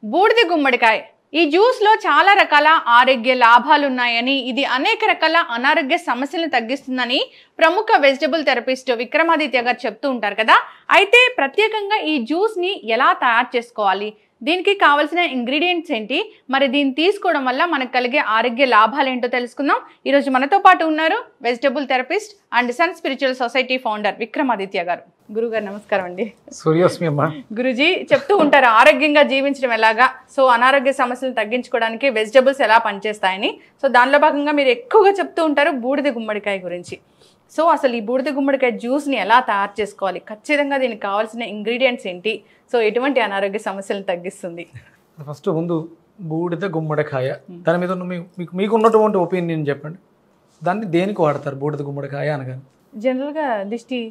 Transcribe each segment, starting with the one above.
బూడిద గుమ్మడికాయ ఈ జ్యూస్ లో చాలా రకాల ఆరోగ్య లాభాలు ఉన్నాయని, ఇది అనేక రకాల అనారోగ్య సమస్యలను తగ్గిస్తుందని ప్రముఖ వెజిటబుల్ థెరపిస్ట్ విక్రమాదిత్య గారు చెప్తూ ఉంటారు కదా. అయితే ప్రత్యేకంగా ఈ జ్యూస్ ని ఎలా తయారు చేసుకోవాలి, దీనికి కావాల్సిన ఇంగ్రీడియంట్స్ ఏంటి, మరి దీన్ని తీసుకోవడం వల్ల మనకు కలిగే ఆరోగ్య లాభాలు ఏంటో తెలుసుకుందాం. ఈరోజు మనతో పాటు ఉన్నారు vegetable therapist and sun spiritual society founder Vikramaditya garu. గురుగారు నమస్కారం అండి. సూర్యోస్మి అమ్మ. గురుజీ చెప్తూ ఉంటారు ఆరోగ్యంగా జీవించడం ఎలాగా, సో అనారోగ్య సమస్యలను తగ్గించుకోవడానికి వెజిటబుల్స్ ఎలా పనిచేస్తాయని. సో దానిలో భాగంగా మీరు ఎక్కువగా చెప్తూ ఉంటారు బూడిద గుమ్మడికాయ గురించి. సో అసలు ఈ బూడిద గుమ్మడికాయ జ్యూస్ని ఎలా తయారు చేసుకోవాలి, ఖచ్చితంగా దీనికి కావాల్సిన ఇంగ్రీడియంట్స్ ఏంటి, సో ఎటువంటి అనారోగ్య సమస్యలను తగ్గిస్తుంది? ఫస్ట్ ముందు బూడిద గుమ్మడికాయ దాని మీద మీకు ఉన్నటువంటి ఒపీనియన్ చెప్పండి. దాన్ని దేనికి వాడతారు బూడిద గుమ్మడికాయ అనగానే? జనరల్గా దిష్టి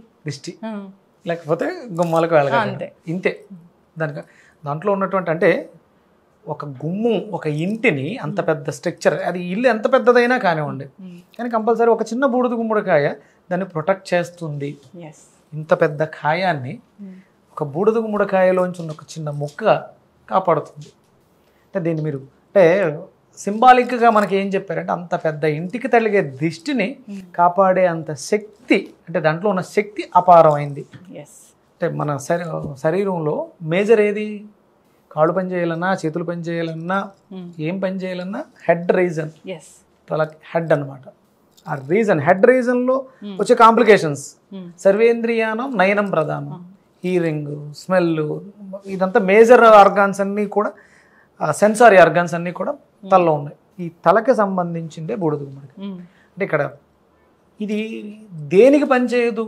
లేకపోతే గుమ్మాలకు వెళ్ళగాలి, ఇంతే. దాంట్లో ఉన్నటువంటి అంటే ఒక గుమ్ము, ఒక ఇంటిని అంత పెద్ద స్ట్రక్చర్, అది ఇల్లు ఎంత పెద్దదైనా కానివ్వండి, కానీ కంపల్సరీ ఒక చిన్న బూడిద గుమ్మడికాయ దాన్ని ప్రొటెక్ట్ చేస్తుంది. ఇంత పెద్ద కాయాన్ని ఒక బూడిద గుమ్మడికాయలోంచి ఉన్న ఒక చిన్న ముక్క కాపాడుతుంది. అంటే దీన్ని మీరు అంటే సింబాలిక్గా మనకి ఏం చెప్పారంటే, అంత పెద్ద ఇంటికి తగిలే దిష్టిని కాపాడే అంత శక్తి, అంటే దాంట్లో ఉన్న శక్తి అపారమైంది. అంటే మన శరీరంలో మేజర్ ఏది? కాళ్ళు పని చేయాలన్నా, చేతులు పని చేయాలన్నా, ఏం పని చేయాలన్నా హెడ్ రీజన్, హెడ్ అనమాట. ఆ రీజన్, హెడ్ రీజన్లో వచ్చే కాంప్లికేషన్స్ సర్వేంద్రియానం నయనం ప్రధానం, హీరింగ్, స్మెల్, ఇదంతా మేజర్ ఆర్గాన్స్ అన్నీ కూడా, సెన్సారీ ఆర్గాన్స్ అన్నీ కూడా తలలో ఉన్నాయి. ఈ తలకి సంబంధించిందే బూడిద గుమ్మడికాయ. అంటే ఇక్కడ ఇది దేనికి పనిచేయదు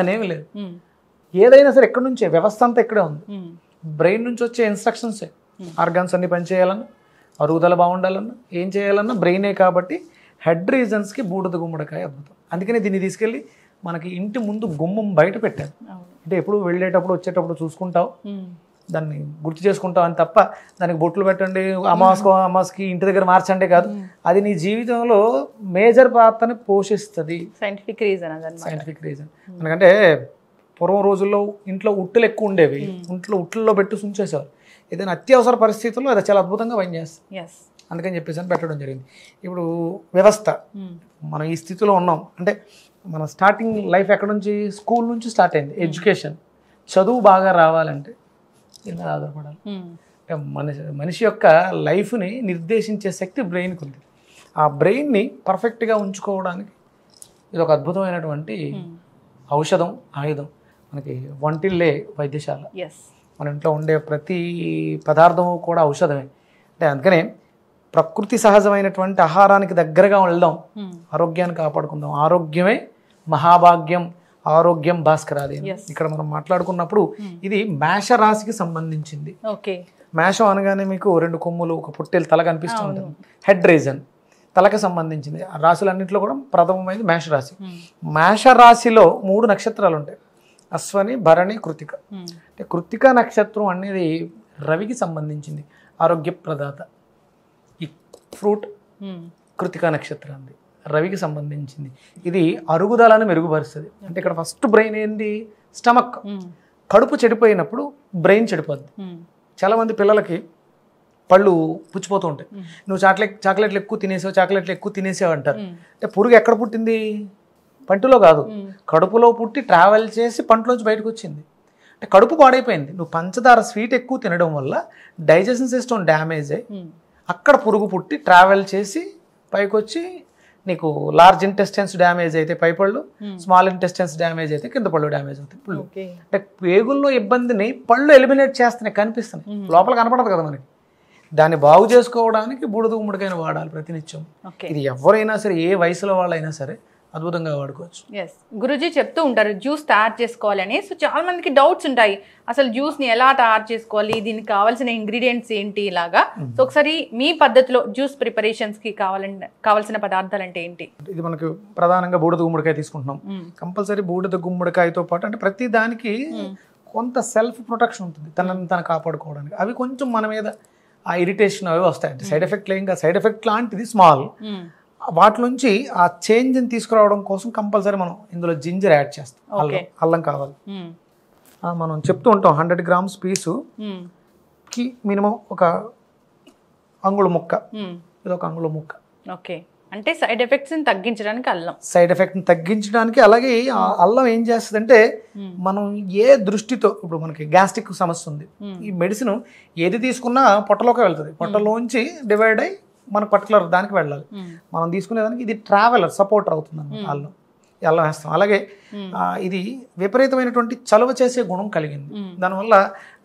అనేమి లేదు. ఏదైనా సరే ఎక్కడి నుంచే వ్యవస్థ అంతా ఇక్కడే ఉంది. బ్రెయిన్ నుంచి వచ్చే ఇన్స్ట్రక్షన్సే ఆర్గాన్స్ అన్ని పనిచేయాలన్నా, అరుగుదల బాగుండాలన్నా, ఏం చేయాలన్నా బ్రెయినే. కాబట్టి హెడ్ రీజన్స్కి బూడిద గుమ్మడికాయ అద్భుతం. అందుకని దీన్ని తీసుకెళ్ళి మనకి ఇంటి ముందు గుమ్మం బయట పెట్టారు. అంటే ఎప్పుడు వెళ్ళేటప్పుడు వచ్చేటప్పుడు చూసుకుంటావు, దాన్ని గుర్తు చేసుకుంటావు అని తప్ప దానికి బొట్లు పెట్టండి, అమావాస్కి ఇంటి దగ్గర మార్చండి కాదు. అది నీ జీవితంలో మేజర్ పాత్రని పోషిస్తుంది. Scientific reason. ఎందుకంటే పూర్వం రోజుల్లో ఇంట్లో ఉట్టలు ఎక్కువ ఉండేవి, ఉట్లలో పెట్టి ఉంచేసేవారు. ఏదైనా అత్యవసర పరిస్థితుల్లో అది చాలా అద్భుతంగా పనిచేస్తుంది. అందుకని చెప్పేసి అని పెట్టడం జరిగింది. ఇప్పుడు వ్యవస్థ, మనం ఈ స్థితిలో ఉన్నాం అంటే మన స్టార్టింగ్ లైఫ్ ఎక్కడ నుంచి? స్కూల్ నుంచి స్టార్ట్ అయింది. ఎడ్యుకేషన్, చదువు బాగా రావాలంటే దీని మీద ఆధారపడాలి. మనిషి యొక్క లైఫ్ని నిర్దేశించే శక్తి బ్రెయిన్కి ఉంది. ఆ బ్రెయిన్ని పర్ఫెక్ట్గా ఉంచుకోవడానికి ఇది ఒక అద్భుతమైనటువంటి ఔషధం, ఆయుధం. మనకి వంటిల్లే వైద్యశాల. మన ఇంట్లో ఉండే ప్రతి పదార్థము కూడా ఔషధమే. అంటే అందుకనే ప్రకృతి సహజమైనటువంటి ఆహారానికి దగ్గరగా వెళ్దాం, ఆరోగ్యాన్ని కాపాడుకుందాం. ఆరోగ్యమే మహాభాగ్యం, ఆరోగ్యం భాస్కరాది. ఇక్కడ మనం మాట్లాడుకున్నప్పుడు ఇది మేష రాశికి సంబంధించింది. మేషం అనగానే మీకు రెండు కొమ్ములు, ఒక పుట్టెలు, తల కనిపిస్తూ ఉంటుంది. హెడ్ రీజన్ తలకు సంబంధించింది. ఆ రాశులన్నింటిలో కూడా ప్రథమమైనది మేషరాశి. మేషరాశిలో 3 నక్షత్రాలు ఉంటాయి: అశ్వని, భరణి, కృతిక. అంటే కృతిక నక్షత్రం అనేది రవికి సంబంధించింది, ఆరోగ్య ప్రదాత. ఈ ఫ్రూట్ కృతిక నక్షత్రాన్ని రవికి సంబంధించింది. ఇది అరుగుదలను మెరుగుపరుస్తుంది. అంటే ఇక్కడ ఫస్ట్ బ్రెయిన్ ఏంటి? స్టమక్. కడుపు చెడిపోయినప్పుడు బ్రెయిన్ చెడిపోద్ది. చాలామంది పిల్లలకి పళ్ళు పుచ్చిపోతూ ఉంటాయి. నువ్వు చాక్లెట్లు ఎక్కువ తినేసావు అంటారు. అంటే పురుగు ఎక్కడ పుట్టింది? పంటిలో కాదు, కడుపులో పుట్టి ట్రావెల్ చేసి పంటలోంచి బయటకు వచ్చింది. అంటే కడుపు పాడైపోయింది. నువ్వు పంచదార స్వీట్ ఎక్కువ తినడం వల్ల డైజెషన్ సిస్టమ్ డ్యామేజ్ అయ్యి అక్కడ పురుగు పుట్టి ట్రావెల్ చేసి పైకి వచ్చి నీకు లార్జ్ ఇంటెస్టైన్స్ డ్యామేజ్ అయితే పైపళ్ళు, స్మాల్ ఇంటెస్టైన్స్ డ్యామేజ్ అయితే కింద పళ్ళు డ్యామేజ్ అవుతాయి. పళ్ళు అంటే పేగుల్లో ఇబ్బందిని పళ్ళు ఎలిమినేట్ చేస్తున్నాయి, కనిపిస్తున్నాయి, లోపల కనపడదు కదా మనకి. దాన్ని బాగు చేసుకోవడానికి బూడిద గుమ్మడికాయను వాడాలి ప్రతినిత్యం. ఇది ఎవరైనా సరే, ఏ వయసులో వాళ్ళైనా సరే అద్భుతంగా వాడుకోవచ్చు. గురుజీ చెప్తూ ఉంటారు జ్యూస్ తయారు చేసుకోవాలని. సో చాలా మందికి డౌట్స్ ఉంటాయి, అసలు జ్యూస్ని ఎలా తయారు చేసుకోవాలి, దీనికి కావాల్సిన ఇంగ్రీడియంట్స్ ఏంటి, ఇలాగా. సో ఒకసారి మీ పద్ధతిలో జ్యూస్ ప్రిపరేషన్స్కి కావాల్సిన పదార్థాలు అంటే ఏంటి? ఇది మనకు ప్రధానంగా బూడిద గుమ్మడికాయ తీసుకుంటున్నాం. కంపల్సరీ బూడిద గుమ్మడికాయతో పాటు అంటే ప్రతి దానికి కొంత సెల్ఫ్ ప్రొటెక్షన్ ఉంటుంది, తనను కాపాడుకోవడానికి. అవి కొంచెం మన మీద ఆ ఇరిటేషన్ అవి వస్తాయి. అంటే సైడ్ ఎఫెక్ట్ లేక సైడ్ ఎఫెక్ట్ లాంటిది స్మాల్. వాటి నుంచి ఆ చేంజ్ని తీసుకురావడం కోసం కంపల్సరీ మనం ఇందులో జింజర్ యాడ్ చేస్తాం. అల్లం కావాలి. మనం చెప్తూ ఉంటాం 100 grams పీసు కి మినిమం ఒక అంగుళం ముక్క, ఇది ఒక అంగుళం ముక్క. ఓకే, అంటే సైడ్ ఎఫెక్ట్స్ తగ్గించడానికి అల్లం, సైడ్ ఎఫెక్ట్ని తగ్గించడానికి. అలాగే ఆ అల్లం ఏం చేస్తుందంటే మనం ఏ దృష్టితో, ఇప్పుడు మనకి గ్యాస్ట్రిక్ సమస్య ఉంది, ఈ మెడిసిన్ ఏది తీసుకున్నా పొట్టలోకి వెళ్తుంది, పొట్టలోంచి డివైడ్ అయ్యి మనకు పర్టికులర్ దానికి వెళ్ళాలి. మనం తీసుకునేదానికి ఇది ట్రావెలర్, సపోర్టర్ అవుతుంది అన్నమాట అల్లం. అల్లం వేస్తాం. అలాగే ఇది విపరీతమైనటువంటి చలువ చేసే గుణం కలిగింది. దానివల్ల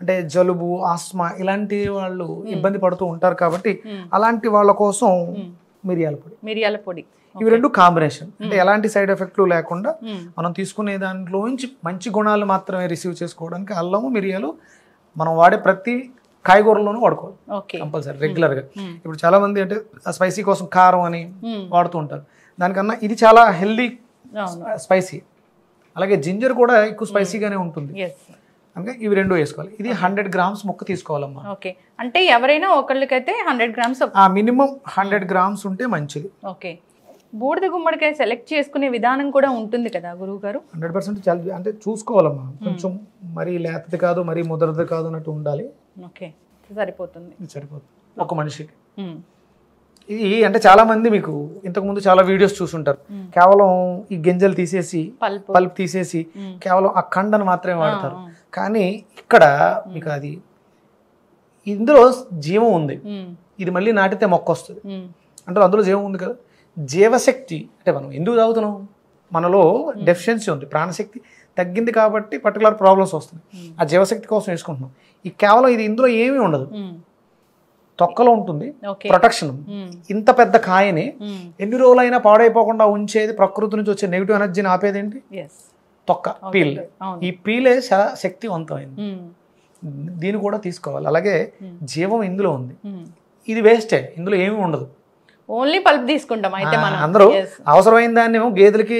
అంటే జలుబు, ఆస్మా ఇలాంటి వాళ్ళు ఇబ్బంది పడుతూ ఉంటారు కాబట్టి అలాంటి వాళ్ళ కోసం మిరియాల పొడి ఇవి రెండు కాంబినేషన్. అంటే ఎలాంటి సైడ్ ఎఫెక్ట్లు లేకుండా మనం తీసుకునే దాంట్లోంచి మంచి గుణాలు మాత్రమే రిసీవ్ చేసుకోవడానికి అల్లము, మిరియాలు మనం వాడే ప్రతి కాయగూరలోనూ వాడుకోవాలి కంపల్సరీ రెగ్యులర్గా. ఇప్పుడు చాలా మంది అంటే స్పైసీ కోసం కారం అని వాడుతూ ఉంటారు, దానికన్నా ఇది చాలా హెల్దీ స్పైసీ. అలాగే జింజర్ కూడా ఎక్కువ స్పైసీగానే ఉంటుంది, అంటే ఇవి రెండు వేసుకోవాలి. ఇది 100 grams ముక్క తీసుకోవాలమ్మా. ఓకే, అంటే ఎవరైనా ఒకళ్ళకైతే 100 grams, మినిమం 100 grams ఉంటే మంచిది. ఓకే, బూడిద గుమ్మడికాయ సెలెక్ట్ చేసుకునే విధానం కూడా ఉంటుంది కదా గురువు గారు? 100% చాలా అంటే చూసుకోవాలమ్మా, కొంచెం మరీ లేతది కాదు మరీ ముదరది కాదు అన్నట్టు ఉండాలి. ఓకే, సరిపోతుంది ఒక మనిషికి. ఇది అంటే చాలా మంది మీకు ఇంతకు ముందు చాలా వీడియోస్ చూసుంటారు, కేవలం ఈ గింజలు తీసేసి పల్ప్ తీసేసి కేవలం ఆ కండను మాత్రమే వాడతారు. కానీ ఇక్కడ మీకు అది ఇందులో జీవం ఉంది, ఇది మళ్ళీ నాటితే మొక్క వస్తుంది అంటే అందులో జీవం ఉంది కదా. జీవశక్తి అంటే మనం ఎందుకు తాగుతున్నాం, మనలో డెఫిషియన్సీ ఉంది, ప్రాణశక్తి తగ్గింది కాబట్టి పర్టికులర్ ప్రాబ్లమ్స్ వస్తున్నాయి, ఆ జీవశక్తి కోసం వేసుకుంటున్నాం. ఈ కేవలం ఇది ఇందులో ఏమీ ఉండదు, తొక్కలో ఉంటుంది ప్రొటెక్షన్. ఇంత పెద్ద కాయని ఎన్ని రోజులైనా పాడైపోకుండా ఉంచేది, ప్రకృతి నుంచి వచ్చే నెగిటివ్ ఎనర్జీని ఆపేది ఏంటి? తొక్క, పీల్. ఈ పీలే శక్తివంతమైంది, దీన్ని కూడా తీసుకోవాలి. అలాగే జీవం ఇందులో ఉంది, ఇది వేస్టే, ఇందులో ఏమీ ఉండదు, ఓన్లీ పల్ప్ తీసుకుంటాం. అయితే అందరూ అవసరమైన దాన్ని గేదెలకి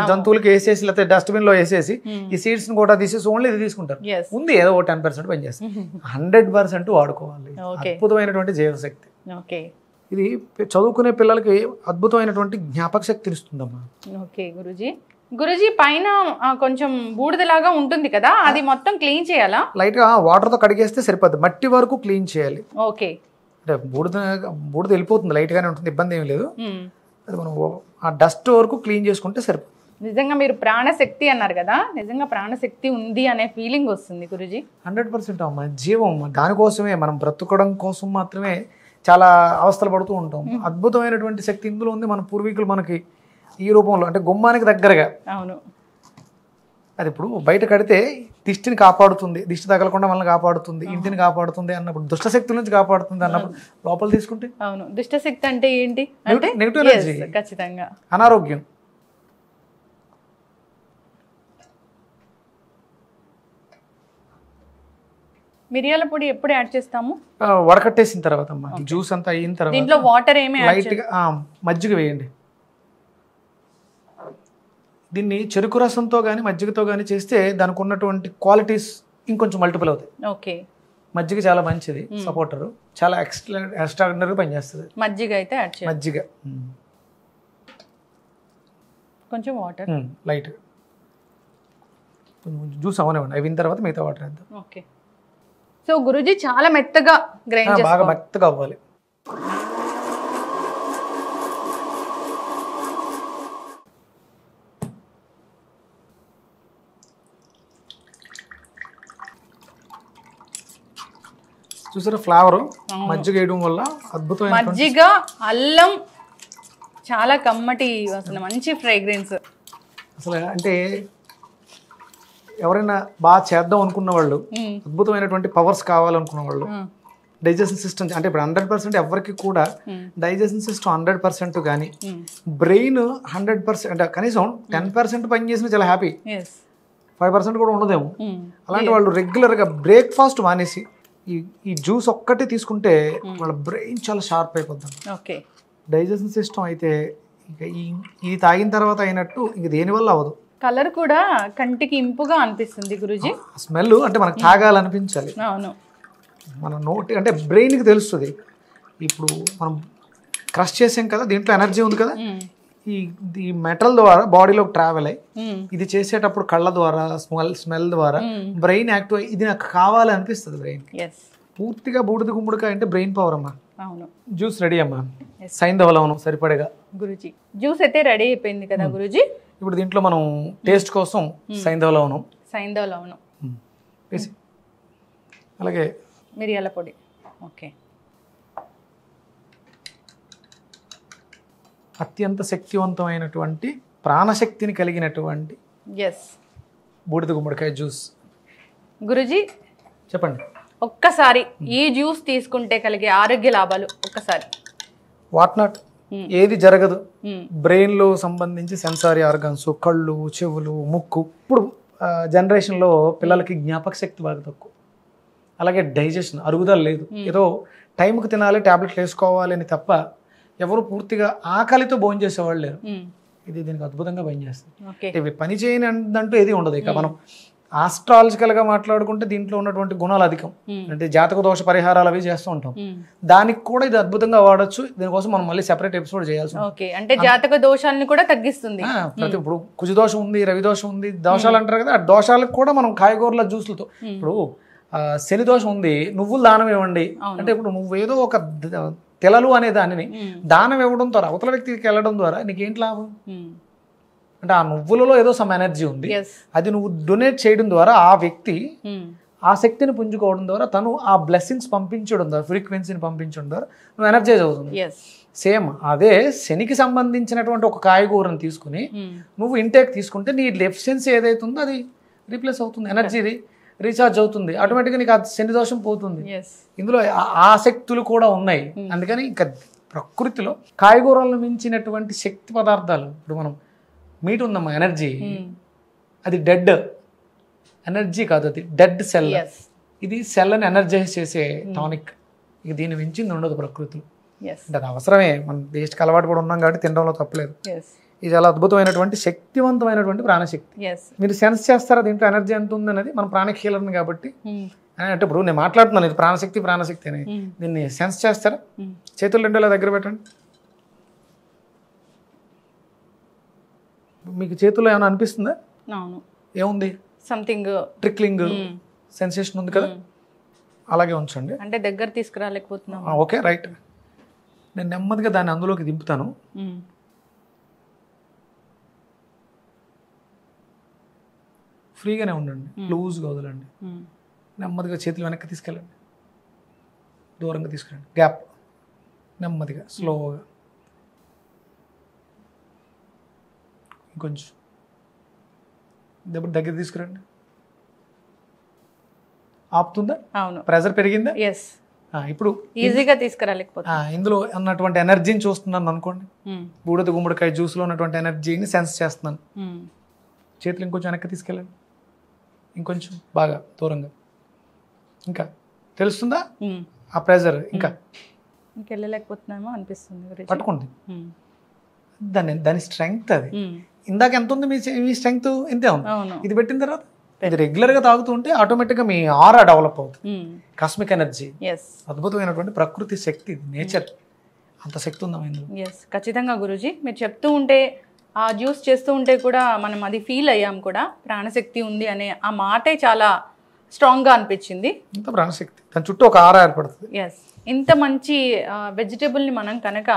జంతువులకి వేసేసి లేకపోతే డస్ట్బిన్ లో వేసేసి ఈ సీడ్స్ ని కూడా తీసేసి ఓన్లీ ఇది తీసుకుంటారు. ఉంది ఏదో 10% పనిచేస్తుంది, 100% వాడుకోవాలి. అద్భుతమైనటువంటి జీవశక్తి. ఇది చదువుకునే పిల్లలకి అద్భుతమైనటువంటి జ్ఞాపక శక్తిని ఇస్తుందమ్మా. ఓకే గురుజీ, పైన కొంచెం బూడిదలాగా ఉంటుంది కదా, అది మొత్తం క్లీన్ చేయాలా? లైట్ గా వాటర్ తో కడిగేస్తే సరిపోద్ది, మట్టి వరకు క్లీన్ చేయాలి. ఓకే, అంటే బూడిద వెళ్ళిపోతుంది, లైట్ గానే ఉంటుంది, ఇబ్బంది ఏమి లేదు. అది మనం ఆ డస్ట్ వరకు క్లీన్ చేసుకుంటే సరిపోతుంది. నిజంగా మీరు ప్రాణశక్తి అన్నారు కదా, నిజంగా ప్రాణశక్తి ఉంది అనే ఫీలింగ్ వస్తుంది గురుజీ. 100% అమ్మా, జీవం దానికోసమే, మనం బ్రతుకోవడం కోసం మాత్రమే చాలా అవస్థలు పడుతూ ఉంటాం. అద్భుతమైనటువంటి శక్తి ఇందులో ఉంది. మన పూర్వీకులు మనకి ఈ రూపంలో అంటే గుమ్మానికి దగ్గరగా, అవును, అది ఇప్పుడు బయట కడితే దిష్టిని కాపాడుతుంది, దిష్టి తగలకుండా మనల్ని కాపాడుతుంది, ఇంటిని కాపాడుతుంది అన్నప్పుడు, దుష్టశక్తుల నుంచి కాపాడుతుంది అన్నప్పుడు లోపల తీసుకుంటే, అవును, దుష్టశక్తి అంటే ఏంటి అంటే నెగిటివ్ ఎనర్జీ, ఖచ్చితంగా అనారోగ్యం. మిరియాల పొడి ఎప్పుడు యాడ్ చేస్తాము? వడకట్టేసిన తర్వాత అమ్మా, జ్యూస్ అంతా అయిన తర్వాత దీంట్లో వాటర్ ఏమి లైట్ గా మజ్జిగ వేయండి. దీన్ని చెరుకు రసంతో కానీ మజ్జిగతో కానీ చేస్తే దానికి ఉన్నటువంటి క్వాలిటీస్ ఇంకొంచెం మల్టిపుల్ అవుతాయి. ఓకే, మజ్జిగ చాలా మంచిది, సపోర్టర్, చాలా ఎక్స్ట్రాడినరీగా పనిచేస్తుంది. మజ్జిగ అయితే యాడ్ చేయాలి. మజ్జిగ, కొంచెం వాటర్ లైట్ జ్యూస్ అవనివ్వండి, అయిన తర్వాత మిగతా వాటర్ వేద్దాం. ఓకే, సో గురుజీ చాలా మెత్తగా గ్రైండ్ చేసుకోవాలి, బాగా మెత్తగా అవ్వాలి. చూసారా ఫ్లేవర్, మజ్జిగ వేయడం వల్ల అద్భుతమైన మజ్జిగ, అల్లం చాలా కమ్మటి అసలు మంచి ఫ్రేగ్రెన్స్. అసలు అంటే ఎవరైనా బాగా చేద్దాం అనుకున్న వాళ్ళు, అద్భుతమైనటువంటి పవర్స్ కావాలనుకున్న వాళ్ళు, డైజెషన్ సిస్టమ్ అంటే ఇప్పుడు 100% ఎవరికి కూడా డైజెషన్ సిస్టమ్ 100% కానీ బ్రెయిన్ 100% అంటే కనీసం 10% పని చేసిన చాలా హ్యాపీ, 5% కూడా ఉండదేమో. అలాంటి వాళ్ళు రెగ్యులర్గా బ్రేక్ఫాస్ట్ మానేసి ఈ జ్యూస్ ఒక్కటి తీసుకుంటే వాళ్ళ బ్రెయిన్ చాలా షార్ప్ అయిపోతుంది. ఓకే, డైజెషన్ సిస్టమ్ అయితే ఇక ఇది తాగిన తర్వాత అయినట్టు ఇంక దేనివల్ల అవ్వదు. కలర్ కూడా కంటికి ఇంపుగా అనిపిస్తుంది గురుజీ. స్మెల్ అంటే మనకు తాగాలనిపించాలి. అవును, మన నోటి అంటే బ్రెయిన్కి తెలుస్తుంది. ఇప్పుడు మనం క్రష్ చేసాం కదా, దీంట్లో ఎనర్జీ ఉంది కదా, ఈ మెటల్ ద్వారా బాడీలోకి ట్రావెల్ అయ్యి ఇది చేసేటప్పుడు కళ్ళ ద్వారా స్మెల్ ద్వారా బ్రెయిన్ యాక్టివ్ అయ్యి ఇది నాకు కావాలి అనిపిస్తుంది బ్రెయిన్. పూర్తిగా బూడిద గుమ్మడికాయ అంటే బ్రెయిన్ పవర్ అమ్మా. అవును. జ్యూస్ రెడీ అమ్మా. సైంధవ లవణం సరిపడగా. గురుజీ జ్యూస్ అయితే రెడీ అయిపోయింది కదా గురుజీ. ఇప్పుడు దీంట్లో మనం టేస్ట్ కోసం సైంధవ లవణం వేసి, అలాగే మిరియాల పొడి. ఓకే. అత్యంత శక్తివంతమైనటువంటి ప్రాణశక్తిని కలిగినటువంటి బూడిద గుమ్మడికాయ జ్యూస్. గురుజీ చెప్పండి. ఒక్కసారి ఈ జ్యూస్ తీసుకుంటే కలిగే ఆరోగ్య లాభాలు ఒక్కసారి. వాట్ నాట్, ఏది జరగదు. బ్రెయిన్ లో సంబంధించి సెన్సారీ ఆర్గాన్స్, కళ్ళు, చెవులు, ముక్కు. ఇప్పుడు జనరేషన్లో పిల్లలకి జ్ఞాపక శక్తి బాగా తక్కువ, అలాగే డైజెషన్, అరుగుదల లేదు. ఏదో టైంకి తినాలి, టాబ్లెట్లు వేసుకోవాలి అని తప్ప ఎవరు పూర్తిగా ఆకలితో భోజనం చేసేవాళ్ళు లేరు. ఇది దీనికి అద్భుతంగా పనిచేస్తుంది. ఇవి పని చేయని అంటూ ఏది ఉండదు. ఇక మనం ఆస్ట్రాలజికల్గా మాట్లాడుకుంటే దీంట్లో ఉన్నటువంటి గుణాలు అధికం. అంటే జాతక దోష పరిహారాలు అవి చేస్తూ ఉంటాం. దానికి కూడా ఇది అద్భుతంగా వాడచ్చు. దీనికోసం మనం మళ్ళీ సెపరేట్ ఎపిసోడ్ చేయాల్సి ఉంటుంది. అంటే జాతక దోషాలను కూడా తగ్గిస్తుంది. ప్రతి ఇప్పుడు కుజదోషం ఉంది, రవి దోషం ఉంది, దోషాలు అంటారు కదా, ఆ దోషాలకు కూడా మనం కాయగూరల జ్యూసులతో. ఇప్పుడు శని దోషం ఉంది, నువ్వులు దానం ఇవ్వండి అంటే, ఇప్పుడు నువ్వేదో ఒక తెలలు అనే దానిని దానం ఇవ్వడం ద్వారా అవతల వ్యక్తికి వెళ్ళడం ద్వారా నీకేంటి లాభం? అంటే ఆ నువ్వులలో ఏదో సమ్ ఎనర్జీ ఉంది, అది నువ్వు డొనేట్ చేయడం ద్వారా ఆ వ్యక్తి ఆ శక్తిని పుంజుకోవడం ద్వారా తను ఆ బ్లెస్సింగ్స్ పంపించడం ద్వారా, ఫ్రీక్వెన్సీని పంపించడం ద్వారా నువ్వు ఎనర్జైజ్ అవుతుంది. సేమ్ అదే శనికి సంబంధించినటువంటి ఒక కాయగూరను తీసుకుని నువ్వు ఇంటేక్ తీసుకుంటే నీ డెఫిషియన్సీ ఏదైతే ఉందో అది రీప్లేస్ అవుతుంది, ఎనర్జీది రీఛార్జ్ అవుతుంది, ఆటోమేటిక్గా నీకు ఆ శని దోషం పోతుంది. ఇందులో ఆసక్తులు కూడా ఉన్నాయి. అందుకని ఇంకా ప్రకృతిలో కాయగూరలను మించినటువంటి శక్తి పదార్థాలు. ఇప్పుడు మనం మీట్ ఉందమ్మా, ఎనర్జీ, అది డెడ్ ఎనర్జీ కాదు, అది డెడ్ సెల్. ఇది సెల్ని ఎనర్జైజ్ చేసే టానిక్. ఇక దీన్ని మించింది ఉండదు ప్రకృతిలో. అంటే అది అవసరమే, మన దేశకి అలవాటు కూడా ఉన్నాం కాబట్టి తినడంలో తప్పలేదు. ఇది చాలా అద్భుతమైనటువంటి శక్తివంతమైనటువంటి ప్రాణశక్తి. మీరు సెన్స్ చేస్తారా దీంట్లో ఎనర్జీ ఎంత ఉంది అనేది? మనం ప్రాణిక్ హీలర్ని కాబట్టి. అంటే ఇప్పుడు నేను మాట్లాడుతున్నాను ఇది ప్రాణశక్తి ప్రాణశక్తి అని, దీన్ని సెన్స్ చేస్తారా? చేతులు రెండు దగ్గర పెట్టండి. మీకు చేతుల్లో ఏమైనా అనిపిస్తుందా? ఏముంది? సంథింగ్ ట్రిక్లింగ్ సెన్సేషన్ ఉంది కదా, అలాగే ఉంచండి. అంటే దగ్గర తీసుకురాలేకపోతున్నాం. Okay right. నేను నెమ్మదిగా దాన్ని అందులోకి దింపుతాను. ఫ్రీగానే ఉండండి, లూజ్గా వదలండి. నెమ్మదిగా చేతులు వెనక్కి తీసుకెళ్ళండి, దూరంగా తీసుకురండి, గ్యాప్, నెమ్మదిగా స్లోగా. ఇంకొంచెం దగ్గర తీసుకురండి. ఆపుతుందా? అవును. ప్రెజర్ పెరిగిందా? ఇప్పుడు ఈజీగా తీసుకురాలేకపోతే ఇందులో ఉన్నటువంటి ఎనర్జీని చూస్తున్నాను అనుకోండి. బూడిద గుమ్మడికాయ జ్యూస్లో ఉన్నటువంటి ఎనర్జీని సెన్స్ చేస్తున్నాను. చేతులు ఇంకొంచెం వెనక్కి తీసుకెళ్ళండి, ఇంకొంచెం బాగా దూరంగా. ఇంకా తెలుస్తుందా ఆ ప్రెజర్? ఇంకా ఇంకెళ్ళలేకపోతున్నామో అనిపిస్తుంది. పట్టుకోండి దాని స్ట్రెంగ్త్. అది ఇందాక ఎంత ఉంది మీ స్ట్రెంగ్త్? ఇంతే ఉంది. ఇది పెట్టిన తర్వాత ఇది రెగ్యులర్గా తాగుతూ ఉంటే ఆటోమేటిక్గా మీ ఆరా డెవలప్ అవుతుంది. కాస్మిక్ ఎనర్జీ, అద్భుతమైనటువంటి ప్రకృతి శక్తి, నేచర్, అంత శక్తి ఉందా ఇందులో? ఖచ్చితంగా గురూజీ, మీరు చెప్తూ ఉంటే ఆ జ్యూస్ చేస్తూ ఉంటే కూడా మనం అది ఫీల్ అయ్యాం కూడా, ప్రాణశక్తి ఉంది అనే ఆ మాటే చాలా స్ట్రాంగ్గా అనిపించింది. ఇంత ప్రాణశక్తి, దాని చుట్టూ ఒక ఆరా ఏర్పడుతుంది. ఇంత మంచి వెజిటేబుల్ని మనం కనుక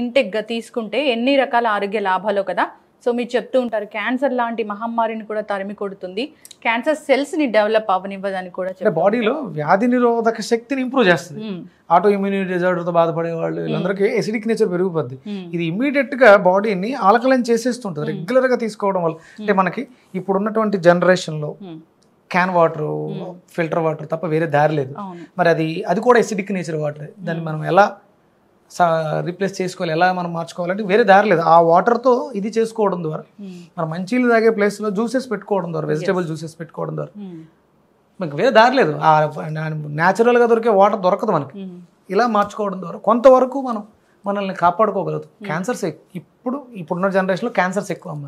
ఇంటెక్గా తీసుకుంటే ఎన్ని రకాల ఆరోగ్య లాభాలు కదా. సో మీరు చెప్తూ ఉంటారు క్యాన్సర్ లాంటి మహమ్మారిని కూడా తరిమి కొడుతుంది, క్యాన్సర్ సెల్స్ని డెవలప్ అవ్వనివ్వదని కూడా. బాడీలో వ్యాధి నిరోధక శక్తిని ఇంప్రూవ్ చేస్తుంది. ఆటో ఇమ్యూనిటీ డిజార్డర్తో బాధపడే వాళ్ళు వీళ్ళందరికీ ఎసిడిక్ నేచర్ పెరిగిపోద్ది. ఇది ఇమ్మీడియట్గా బాడీని ఆల్కలైన్ చేసేస్తుంటుంది రెగ్యులర్గా తీసుకోవడం వల్ల. అంటే మనకి ఇప్పుడు ఉన్నటువంటి జనరేషన్లో క్యాన్ వాటర్, ఫిల్టర్ వాటర్ తప్ప వేరే దారి లేదు. మరి అది కూడా ఎసిడిక్ నేచర్ వాటర్. దాన్ని మనం ఎలా రీప్లేస్ చేసుకోవాలి, ఎలా మనం మార్చుకోవాలంటే వేరే దారి లేదు. ఆ వాటర్తో ఇది చేసుకోవడం ద్వారా, మనం మంచిలు తాగే ప్లేస్లో జ్యూసెస్ పెట్టుకోవడం ద్వారా, వెజిటేబుల్ జ్యూసెస్ పెట్టుకోవడం ద్వారా మనకు వేరే దారి లేదు. న్యాచురల్గా దొరికే వాటర్ దొరకదు మనకి. ఇలా మార్చుకోవడం ద్వారా కొంతవరకు మనల్ని కాపాడుకోగలుగుతాం. క్యాన్సర్స్ ఇప్పుడున్న జనరేషన్లో క్యాన్సర్స్ ఎక్కువ అమ్మ.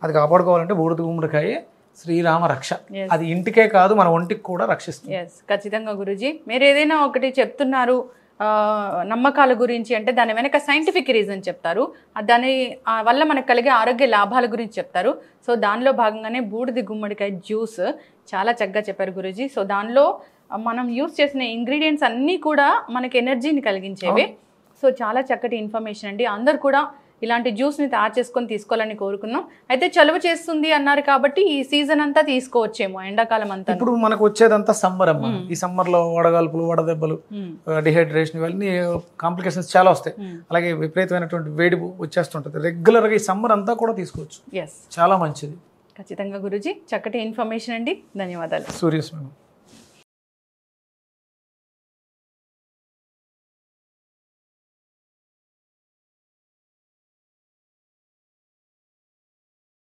అది కాపాడుకోవాలంటే బూడిద గుమ్మడికాయ శ్రీరామ రక్ష. అది ఇంటికే కాదు మన ఒంటికి కూడా రక్షిస్తుంది. ఖచ్చితంగా గురూజీ, మీరు ఏదైనా ఒకటి చెప్తున్నారు నమ్మకాల గురించి అంటే దాని వెనక సైంటిఫిక్ రీజన్ చెప్తారు, దాని వల్ల మనకు కలిగే ఆరోగ్య లాభాల గురించి చెప్తారు. సో దానిలో భాగంగానే బూడిద గుమ్మడికాయ జ్యూస్ చాలా చక్కగా చెప్పారు గురూజీ. సో దానిలో మనం యూస్ చేసిన ఇంగ్రీడియంట్స్ అన్నీ కూడా మనకి ఎనర్జీని కలిగించేవి. సో చాలా చక్కటి ఇన్ఫర్మేషన్ అండి. అందరు కూడా ఇలాంటి జ్యూస్ని తయారు చేసుకొని తీసుకోవాలని కోరుకున్నాం. అయితే చలువ చేస్తుంది అన్నారు కాబట్టి ఈ సీజన్ అంతా తీసుకోవచ్చేమో, ఎండాకాలం అంతా. ఇప్పుడు మనకు వచ్చేదంతా సమ్మర్ అమ్మా. ఈ సమ్మర్లో వడగాల్పులు, వడదెబ్బలు, డిహైడ్రేషన్, ఇవన్నీ కాంప్లికేషన్స్ చాలా వస్తాయి. అలాగే విపరీతమైనటువంటి వేడి వచ్చేస్తుంటుంది. రెగ్యులర్గా ఈ సమ్మర్ అంతా కూడా తీసుకోవచ్చు. చాలా మంచిది. ఖచ్చితంగా గురూజీ, చక్కటి ఇన్ఫర్మేషన్ అండి. ధన్యవాదాలు. సూర్యస్ మేడం.